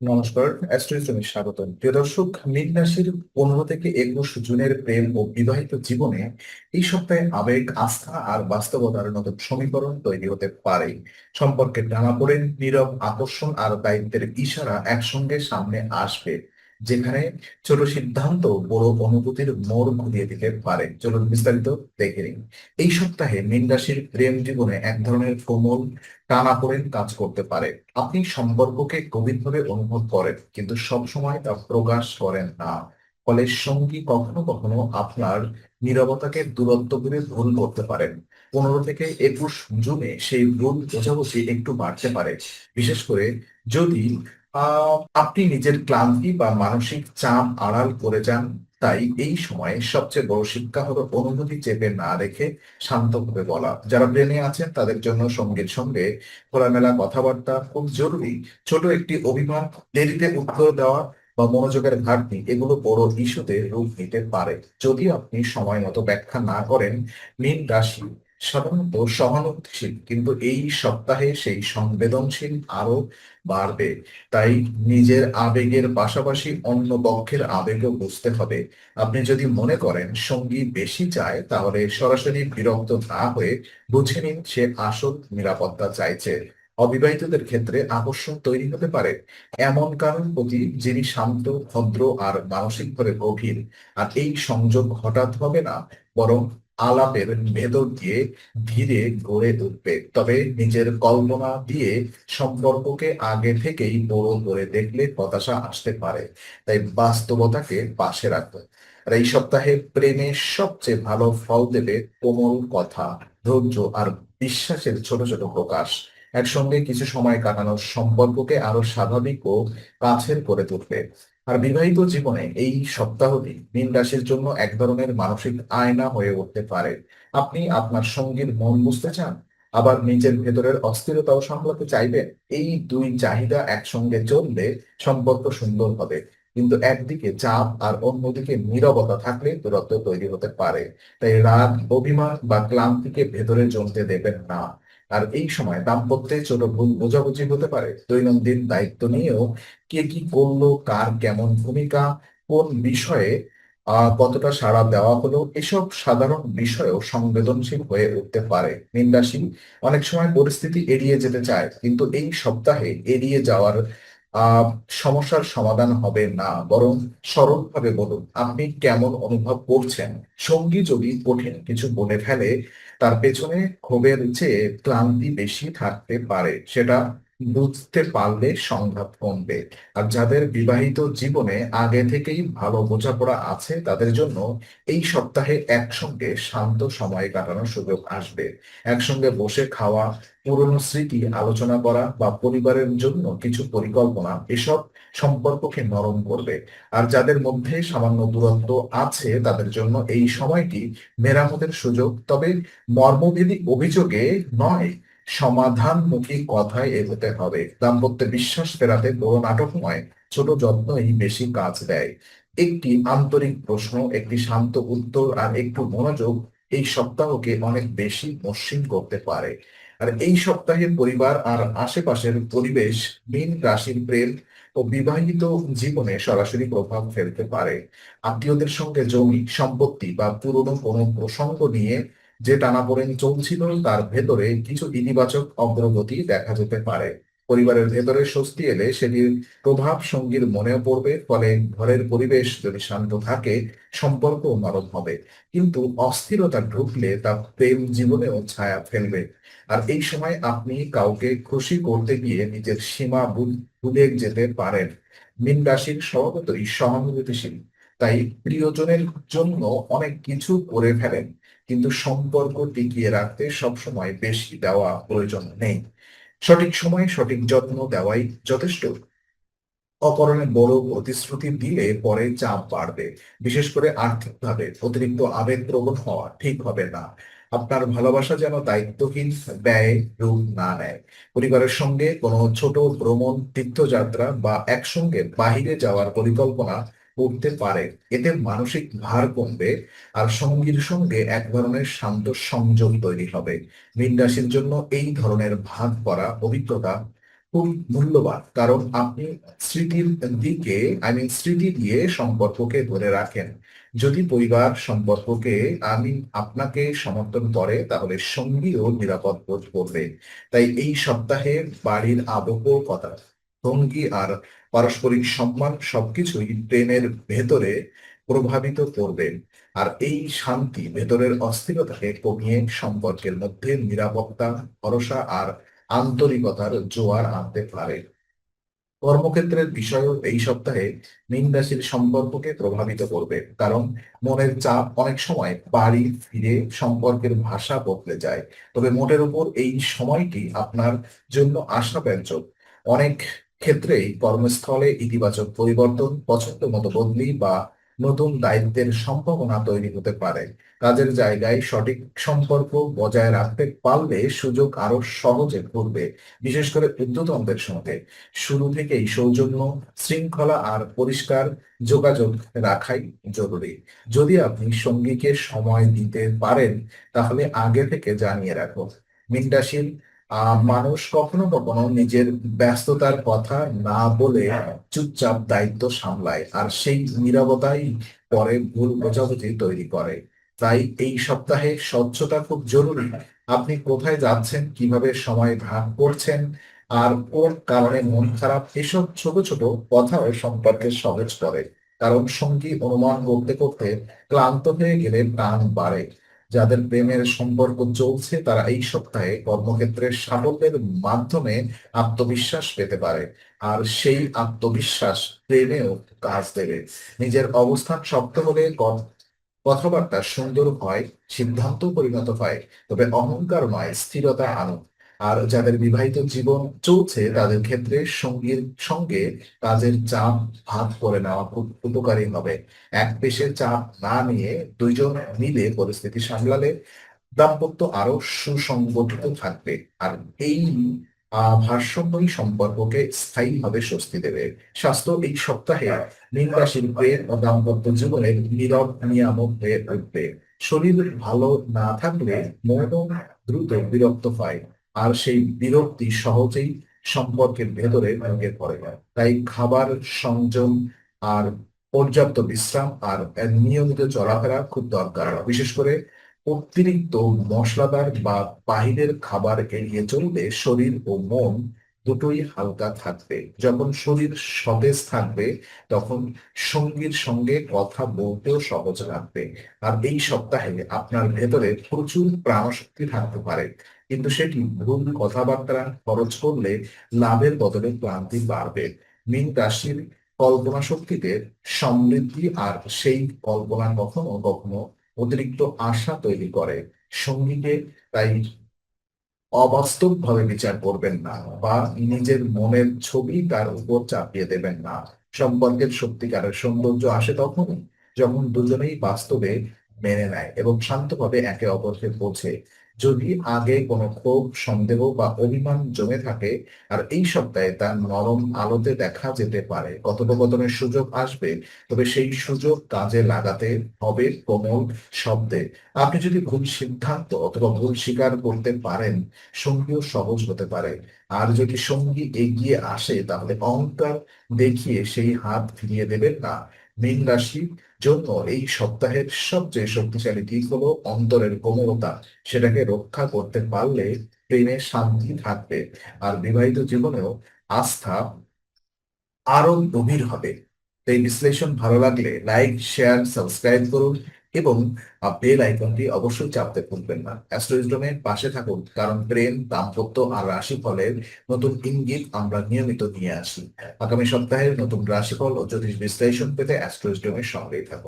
নমস্কার, অ্যাস্ট্রোইজমে স্বাগতম। প্রিয় দর্শক, মীন রাশির 15 থেকে 21 জুনের প্রেম ও বিবাহিত জীবনে এই সপ্তাহে আবেগ, আস্থা আর বাস্তবতার নতুন সমীকরণ তৈরি হতে পারে। সম্পর্কের টানাপোড়েন, নীরব আকর্ষণ আর দায়িত্বের ইশারা একসঙ্গে সামনে আসবে, যেখানে ছোট সিদ্ধান্ত বড় অনুভূতির মোড় ঘুরিয়ে দিতে পারে। চলুন বিস্তারিত দেখে নিন। এই সপ্তাহে মীন রাশির প্রেম জীবনে এক ধরনের কোমল টানাপোড়েন কাজ করতে পারে। আপনি সম্পর্ককে গভীরভাবে অনুভব করেন, কিন্তু সব সময় তা প্রকাশ করেন না। ফলে সঙ্গী কখনো কখনো আপনার নীরবতাকে দূরত্ব ভেবে ভুল করতে পারেন। 15 থেকে 21 জুনে সেই ভুল বোঝাবুঝি একটু বাড়তে পারে, বিশেষ করে যদি আপনি নিজের ক্লান্তি বা মানসিক চাপ আড়াল করে যান। তাই এই সময়ে সবচেয়ে বড় শিক্ষা হলো অনুভূতি চেপে না রেখে শান্তভাবে বলা। যারা প্রেমে আছেন তাদের জন্য সঙ্গীর সঙ্গে খোলামেলা কথাবার্তা খুব জরুরি। ছোট একটি অভিমান, দেরিতে উত্তর দেওয়া বা মনোযোগের ঘাটতি, এগুলো বড় ইস্যুতে রূপ নিতে পারে। যদি আপনি সময় মতো ব্যাখ্যা না করেন, মীন রাশি সাধারণত সহানুভূতিশীল, কিন্তু এই সপ্তাহে সেই সংবেদনশীল আরো বাড়বে। তাই নিজের আবেগের পাশাপাশি অন্য পক্ষের আবেগও বুঝতে হবে। আপনি যদি মনে করেন সঙ্গী বেশি চায়, তাহলে সরাসরি বিরক্ত না হয়ে বুঝে নিন সে আসল নিরাপত্তা চাইছে। অবিবাহিতদের ক্ষেত্রে আকর্ষণ তৈরি হতে পারে এমন কারোর প্রতি যিনি শান্ত, ভদ্র আর মানসিকভাবে গভীর। আর এই সংযোগ হঠাৎ হবে না, বরং আলাপের ভেতর দিয়ে ধীরে গড়ে উঠবে। তবে নিজের কল্পনা দিয়ে সম্পর্ককে আগে থেকেই বড় করে দেখলে হতাশা আসতে পারে। তাই বাস্তবতাকে পাশে রাখবে। আর এই সপ্তাহে প্রেমের সবচেয়ে ভালো ফল দেবে কোমল কথা, ধৈর্য আর বিশ্বাসের ছোট ছোট প্রকাশ। একসঙ্গে কিছু সময় কাটানোর সম্পর্ককে আরো স্বাভাবিক ও কাছের করে তুলবে। আর বিবাহিত জীবনে এই সপ্তাহটি মীন রাশির জন্য এক ধরনের মানসিক আয়না হয়ে উঠতে পারে। আপনি আপনার সঙ্গীর মন বুঝতে চান, আবার নিজের ভেতরের অস্থিরতাও সামলাতে চাইবেন। এই দুই চাহিদা একসঙ্গে চললে সম্পর্ক সুন্দর হবে। কিন্তু একদিকে চাপ আর অন্যদিকে নীরবতা থাকলে দূরত্ব তৈরি হতে পারে। তাই রাগ, অভিমান বা ক্লান্তিকে ভেতরে জমতে দেবেন না। আর এই সময় দাম্পত্যে ছোট ভুল বোঝাবুঝি হতে পারে। দৈনন্দিন দায়িত্ব নিয়েও কে কি করলো, কার কেমন ভূমিকা, কোন বিষয়ে কতটা সাড়া দেওয়া হলো, এসব সাধারণ বিষয়েও সংবেদনশীল হয়ে উঠতে পারে। মীন রাশি অনেক সময় পরিস্থিতি এড়িয়ে যেতে চায়, কিন্তু এই সপ্তাহে এড়িয়ে যাওয়ার আহ সমস্যার সমাধান হবে না, বরং সরলভাবে বলুন আপনি কেমন অনুভব করছেন। সঙ্গী যদি কঠিন কিছু বলে ফেলে, তার পেছনে ক্ষোভের চেয়ে ক্লান্তি বেশি থাকতে পারে। সেটা বুঝতে পারলে সংঘাত কমবে। আর যাদের বিবাহিত জীবনে আগে থেকেই ভালো বোঝাপড়া আছে, তাদের জন্য এই সপ্তাহে একসঙ্গে শান্ত সময় কাটানোর সুযোগ আসবে। একসঙ্গে বসে খাওয়া, পুরনো স্মৃতি আলোচনা করা বা পরিবারের জন্য কিছু পরিকল্পনা, এসব সম্পর্ককে নরম করবে। আর যাদের মধ্যে সামান্য দূরত্ব আছে, তাদের জন্য এই সময়টি মেরামতের সুযোগ। তবে মর্মভেদী অভিযোগে নয়, সমাধানমুখী কথায় এগোতে হবে। দাম্পত্যে বিশ্বাস ফেরাতে বড় নাটক নয়, ছোট যত্নই বেশি কাজ দেয়। একটি আন্তরিক প্রশ্ন, একটি শান্ত উত্তর আর একটু মনোযোগ এই সপ্তাহকে অনেক বেশি মসৃণ করতে পারে। আর এই সপ্তাহে পরিবার আর আশেপাশের পরিবেশ মীন রাশির প্রেম ও বিবাহিত জীবনে সরাসরি প্রভাব ফেলতে পারে। আত্মীয়দের সঙ্গে জমি, সম্পত্তি বা পুরনো কোনো প্রসঙ্গ নিয়ে যে টানাপোড়েন চলছিল, তার ভেতরে কিছু ইতিবাচক অগ্রগতি দেখা যেতে পারে। পরিবারের ভেতরে স্বস্তি এলে সেটির প্রভাব সঙ্গীর মনেও পড়বে। ফলে ঘরের পরিবেশ যদি শান্ত থাকে, সম্পর্ক নরম হবে। কিন্তু অস্থিরতা ঢুকলে তা প্রেম জীবনেও ছায়া ফেলবে। আর এই সময় আপনি কাউকে খুশি করতে গিয়ে নিজের সীমা ভুলে যেতে পারেন। মীন রাশির স্বভাবতই সহানুভূতিশীল, তাই প্রিয়জনের জন্য অনেক কিছু করে ফেলেন। কিন্তু সম্পর্ক টিকিয়ে রাখতে সবসময় বেশি দেওয়া প্রয়োজন নেই। সঠিক সময়ে সঠিক যত্ন দেওয়াই যথেষ্ট। অপরণে বড় প্রতিশ্রুতি দিলে পরে চাপ বাড়বে। বিশেষ করে আর্থিকভাবে অতিরিক্ত আবেগপ্রবণ হওয়া ঠিক হবে না। আপনার ভালোবাসা যেন দায়িত্বহীন ব্যয় রূপ না নেয়। পরিবারের সঙ্গে কোনো ছোট ভ্রমণ, তীর্থযাত্রা বা একসঙ্গে বাহিরে যাওয়ার পরিকল্পনা করতে পারে। এতে মানসিক ভার কমবে আর সঙ্গীর সঙ্গে এক ধরনের শান্ত সংযোগ তৈরি হবে। মীন রাশির জন্য এই ধরনের ভাগ করা অভিজ্ঞতা খুব মূল্যবান, কারণ আপনি স্মৃতির দিকে স্মৃতি দিয়ে সম্পর্ককে ধরে রাখেন। যদি পরিবার সম্পর্ককে আমি আপনাকে সমর্থন করে, তাহলে সঙ্গীও নিরাপদ বোধ করবে। তাই এই সপ্তাহে বাড়ির আবহ, কথা, ভঙ্গি আর পারস্পরিক সম্মান সবকিছুই প্রেমের ভেতরে প্রভাবিত করবে। আর এই শান্তি ভেতরের অস্থিরতাকে কমিয়ে সম্পর্কের মধ্যে নিরাপত্তা, ভরসা আর আন্তরিকতার জোয়ার আনতে পারে। কর্মক্ষেত্রের বিষয়ও এই সপ্তাহে মীন রাশির সম্পর্ককে প্রভাবিত করবে, কারণ মনের চাপ অনেক সময় বাড়ি ফিরে সম্পর্কের ভাষা বদলে যায়। তবে মোটের উপর এই সময়টি আপনার জন্য আশাব্যঞ্জক। অনেক ক্ষেত্রেই কর্মস্থলে ইতিবাচক পরিবর্তন, পছন্দ মতো বদলি বা নতুন দায়িত্বের সম্ভাবনা তৈরি হতে পারে। কাজের জায়গায় সঠিক সম্পর্ক বজায় রাখতে পারলে সুযোগ আরো সহজে ঘুরবে, বিশেষ করে ঊর্ধ্বতনদের সঙ্গে। শুরু থেকেই সৌজন্য, শৃঙ্খলা আর পরিষ্কার যোগাযোগ রাখাই জরুরি। যদি আপনি সঙ্গীকে সময় দিতে পারেন, তাহলে আগে থেকে জানিয়ে রাখুন। মীন রাশির মানুষ কখনো কখনো নিজের ব্যস্ততার কথা না বলে চুপচাপ দায়িত্ব সামলায়, আর সেই নীরবতাই পরে ভুল বোঝাবুঝি তৈরি করে। তাই এই সপ্তাহে স্বচ্ছতা খুব জরুরি। আপনি কোথায় যাচ্ছেন, কিভাবে সময় ভাগ করছেন, আর কোন কারণে মন খারাপ, এসব ছোট ছোট কথাও সম্পর্কে সহজ করে। কারণ সঙ্গী অনুমান করতে করতে ক্লান্ত হয়ে গেলে টান বাড়ে। যাদের প্রেমের সম্পর্ক চলছে, তারা এই সপ্তাহে কর্মক্ষেত্রে সাফল্যের মাধ্যমে আত্মবিশ্বাস পেতে পারে। আর সেই আত্মবিশ্বাস প্রেমেও কাজ দেবে। নিজের অবস্থান শক্ত হলে কথাবার্তা সুন্দর হয়, সিদ্ধান্ত পরিণত হয়। তবে অহংকার নয়, স্থিরতা আনুন। আর যাদের বিবাহিত জীবন চলছে, তাদের ক্ষেত্রে সঙ্গীর সঙ্গে কাজের চাপ ভাগ করে নেওয়া খুব উপকারী হবে। এক পেশে চাপ না নিয়ে দুইজন মিলে পরিস্থিতি সামলালে দাম্পত্য আরো সুসংগঠিত থাকবে। আর এই ভারসাম্যই সম্পর্ককে স্থায়ীভাবে স্বস্তি দেবে। স্বাস্থ্য এই সপ্তাহে মীন রাশির প্রেম ও দাম্পত্য জীবনের নীরব নিয়ামক হয়ে উঠবে। শরীর ভালো না থাকলে মনও দ্রুত বিরক্ত পায়, আর সেই বিরক্তি সহজেই সম্পর্কের ভেতরে ঢুকে পড়ে। তাই খাবার সংযম আর পর্যাপ্ত বিশ্রাম আর নিয়মিত চলাফেরা খুব দরকার। বিশেষ করে অতিরিক্ত মশলাদার বা বাহিরের খাবার এড়িয়ে চললে শরীর ও মন দুটোই হালকা থাকবে। যখন শরীর সতেজ থাকবে, তখন সঙ্গীর সঙ্গে কথা বলতেও সহজ লাগবে। আর এই সপ্তাহে আপনার ভেতরে প্রচুর প্রাণশক্তি থাকতে পারে, কিন্তু সেটি ভুল কথাবার্তা খরচ করলে লাভের বদলে ক্লান্তি বাড়বে। মীন রাশির কল্পনা শক্তিতে সমৃদ্ধি, আর সেই কল্পনা কখনো কখনো অতিরিক্ত আশা তৈরি করে। সঙ্গীকে তাই অবাস্তব ভাবে বিচার করবেন না, বা নিজের মনের ছবি তার উপর চাপিয়ে দেবেন না। সম্পর্কের সত্যিকারের সৌন্দর্য আসে তখনই যখন দুজনেই বাস্তবে মেনে নেয় এবং শান্তভাবে একে অপরকে বোঝে। যদি আগে কোনো ক্ষোভ, সন্দেহ বা অভিমান জমে থাকে, আর এই সপ্তাহে তার নরম আলোতে দেখা যেতে পারে, কথোপকথনের সুযোগ আসবে। তবে সেই সুযোগ কাজে লাগাতে হবে কোমল শব্দে। আপনি যদি ভুল সিদ্ধান্ত অথবা ভুল স্বীকার করতে পারেন, সঙ্গীও সহজ হতে পারে। আর যদি সঙ্গী এগিয়ে আসে, তাহলে অহংকার দেখিয়ে সেই হাত ফিরিয়ে দেবেন না। মীন রাশির জন্য এই সপ্তাহের সবচেয়ে শক্তিশালী দিক হলো অন্তরের কোমলতা। সেটাকে রক্ষা করতে পারলে প্রেমে শান্তি থাকবে, আর বিবাহিত জীবনেও আস্থা আরো গভীর হবে। তো এই বিশ্লেষণ ভালো লাগলে লাইক, শেয়ার, সাবস্ক্রাইব করুন এবং বেল আইকনটি অবশ্যই চাপতে ভুলবেন না। অ্যাস্ট্রোইজমের পাশে থাকুন, কারণ প্রেম, দাম্পত্য আর রাশিফলের নতুন ইঙ্গিত আমরা নিয়মিত নিয়ে আসি। আগামী সপ্তাহের নতুন রাশিফল ও জ্যোতিষ বিশ্লেষণ পেতে অ্যাস্ট্রোইজমের সঙ্গেই থাকুন।